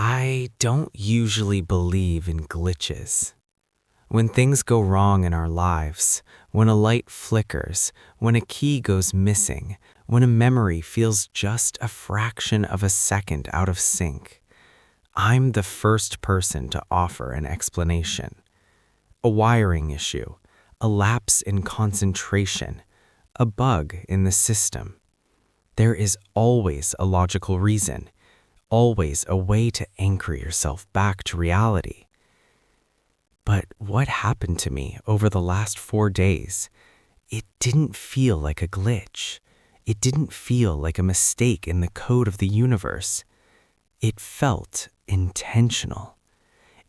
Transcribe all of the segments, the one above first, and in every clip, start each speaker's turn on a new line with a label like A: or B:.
A: I don't usually believe in glitches. When things go wrong in our lives, when a light flickers, when a key goes missing, when a memory feels just a fraction of a second out of sync, I'm the first person to offer an explanation. A wiring issue, a lapse in concentration, a bug in the system. There is always a logical reason, always a way to anchor yourself back to reality. But what happened to me over the last 4 days? It didn't feel like a glitch. It didn't feel like a mistake in the code of the universe. It felt intentional.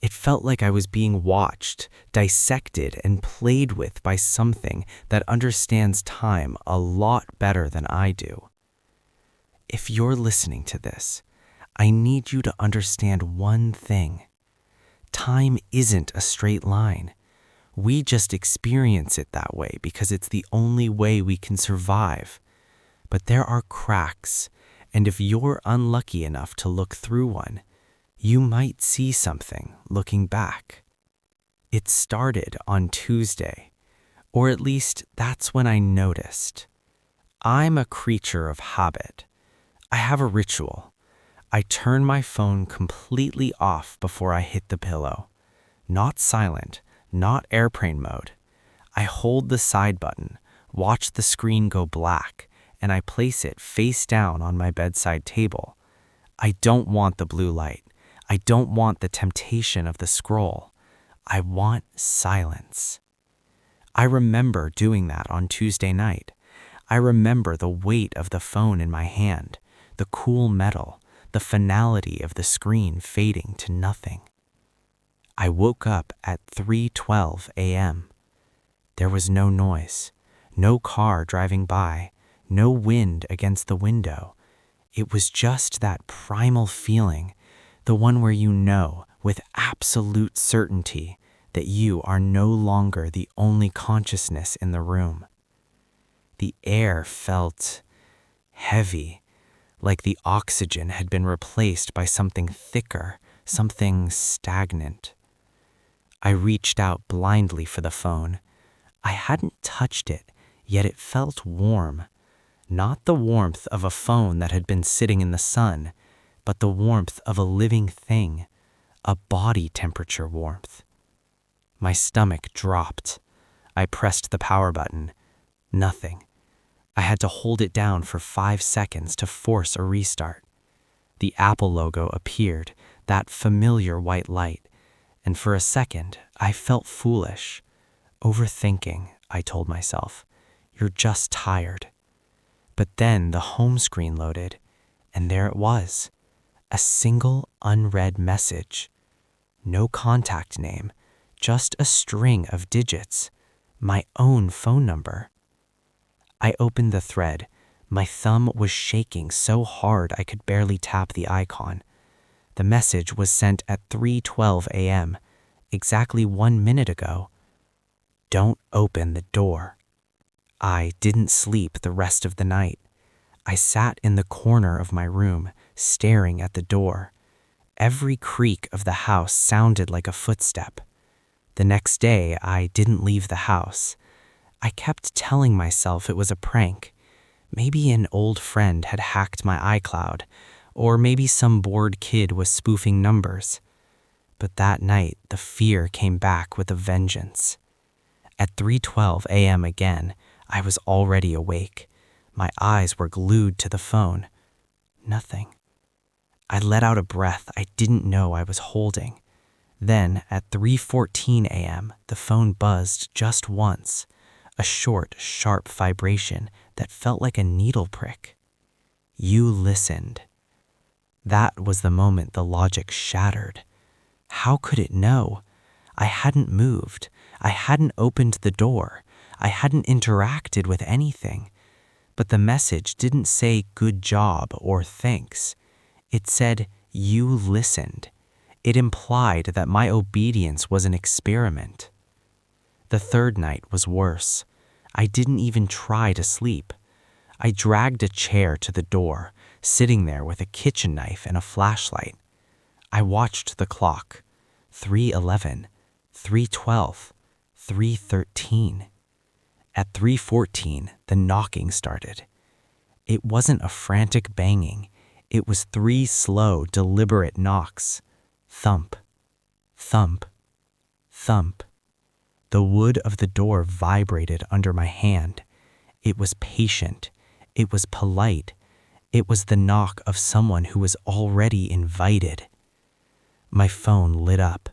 A: It felt like I was being watched, dissected, and played with by something that understands time a lot better than I do. If you're listening to this, I need you to understand one thing. Time isn't a straight line. We just experience it that way because it's the only way we can survive. But there are cracks, and if you're unlucky enough to look through one, you might see something looking back. It started on Tuesday, or at least that's when I noticed. I'm a creature of habit. I have a ritual. I turn my phone completely off before I hit the pillow. Not silent, not airplane mode. I hold the side button, watch the screen go black, and I place it face down on my bedside table. I don't want the blue light. I don't want the temptation of the scroll. I want silence. I remember doing that on Tuesday night. I remember the weight of the phone in my hand, the cool metal, the finality of the screen fading to nothing. I woke up at 3:12 a.m. There was no noise, no car driving by, no wind against the window. It was just that primal feeling, the one where you know with absolute certainty that you are no longer the only consciousness in the room. The air felt heavy, like the oxygen had been replaced by something thicker, something stagnant. I reached out blindly for the phone. I hadn't touched it, yet it felt warm. Not the warmth of a phone that had been sitting in the sun, but the warmth of a living thing, a body temperature warmth. My stomach dropped. I pressed the power button. Nothing. I had to hold it down for 5 seconds to force a restart. The Apple logo appeared, that familiar white light, and for a second I felt foolish. Overthinking, I told myself. You're just tired. But then the home screen loaded, and there it was. A single unread message. No contact name, just a string of digits. My own phone number. I opened the thread. My thumb was shaking so hard I could barely tap the icon. The message was sent at 3:12 a.m., exactly 1 minute ago. Don't open the door. I didn't sleep the rest of the night. I sat in the corner of my room, staring at the door. Every creak of the house sounded like a footstep. The next day, I didn't leave the house. I kept telling myself it was a prank. Maybe an old friend had hacked my iCloud, or maybe some bored kid was spoofing numbers. But that night, the fear came back with a vengeance. At 3:12 a.m. again, I was already awake. My eyes were glued to the phone. Nothing. I let out a breath I didn't know I was holding. Then, at 3:14 a.m., the phone buzzed just once. A short, sharp vibration that felt like a needle prick. You listened. That was the moment the logic shattered. How could it know? I hadn't moved. I hadn't opened the door. I hadn't interacted with anything. But the message didn't say good job or thanks. It said, you listened. It implied that my obedience was an experiment. The third night was worse. I didn't even try to sleep. I dragged a chair to the door, sitting there with a kitchen knife and a flashlight. I watched the clock. 3:11, 3:12, 3:13. At 3:14, the knocking started. It wasn't a frantic banging. It was 3 slow, deliberate knocks. Thump, thump, thump. The wood of the door vibrated under my hand. It was patient. It was polite. It was the knock of someone who was already invited. My phone lit up.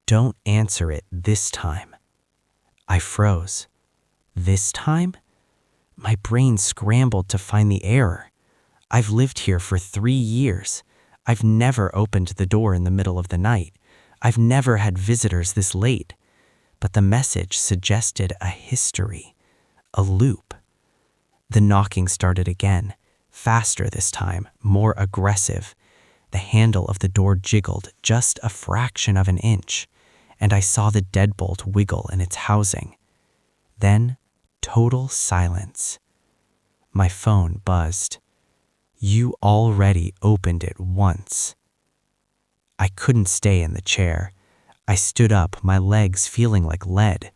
A: Don't answer it this time. I froze. This time? My brain scrambled to find the error. I've lived here for 3 years. I've never opened the door in the middle of the night. I've never had visitors this late. But the message suggested a history, a loop. The knocking started again, faster this time, more aggressive. The handle of the door jiggled just a fraction of an inch, and I saw the deadbolt wiggle in its housing. Then, total silence. My phone buzzed. You already opened it once. I couldn't stay in the chair. I stood up, my legs feeling like lead.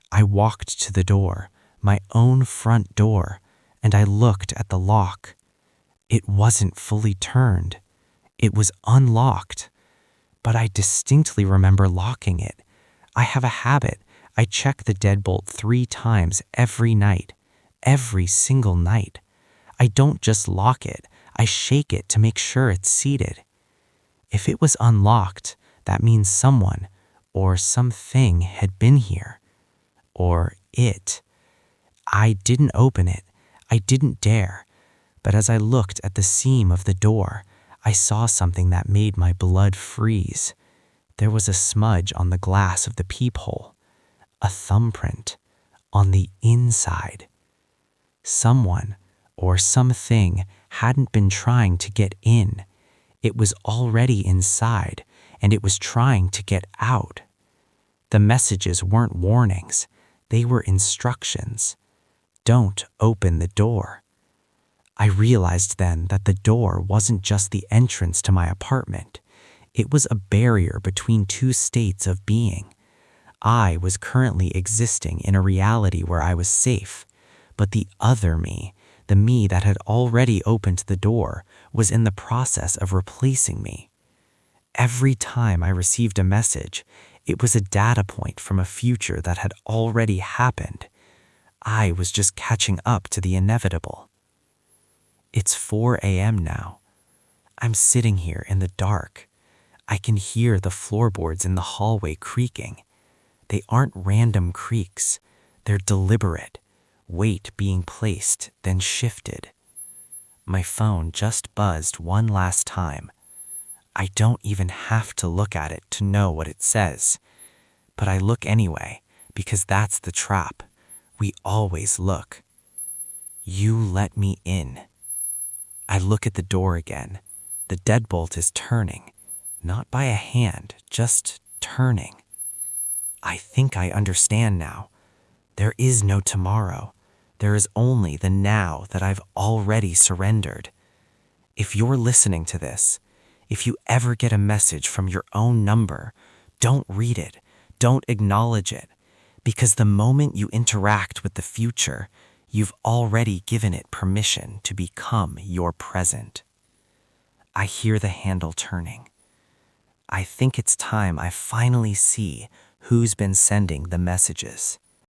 A: I walked to the door, my own front door, and I looked at the lock. It wasn't fully turned. It was unlocked. But I distinctly remember locking it. I have a habit. I check the deadbolt 3 times every night. Every single night. I don't just lock it. I shake it to make sure it's seated. If it was unlocked, that means someone or something had been here. Or it. I didn't open it. I didn't dare. But as I looked at the seam of the door, I saw something that made my blood freeze. There was a smudge on the glass of the peephole. A thumbprint on the inside. Someone or something hadn't been trying to get in. It was already inside, and it was trying to get out. The messages weren't warnings. They were instructions. Don't open the door. I realized then that the door wasn't just the entrance to my apartment. It was a barrier between 2 states of being. I was currently existing in a reality where I was safe, but the other me, the me that had already opened the door, was in the process of replacing me. Every time I received a message, it was a data point from a future that had already happened. I was just catching up to the inevitable. It's 4 a.m. now. I'm sitting here in the dark. I can hear the floorboards in the hallway creaking. They aren't random creaks. They're deliberate, weight being placed, then shifted. My phone just buzzed one last time. I don't even have to look at it to know what it says. But I look anyway, because that's the trap. We always look. You let me in. I look at the door again. The deadbolt is turning. Not by a hand, just turning. I think I understand now. There is no tomorrow. There is only the now that I've already surrendered. If you're listening to this, if you ever get a message from your own number, don't read it. Don't acknowledge it. Because the moment you interact with the future, you've already given it permission to become your present. I hear the handle turning. I think it's time I finally see who's been sending the messages.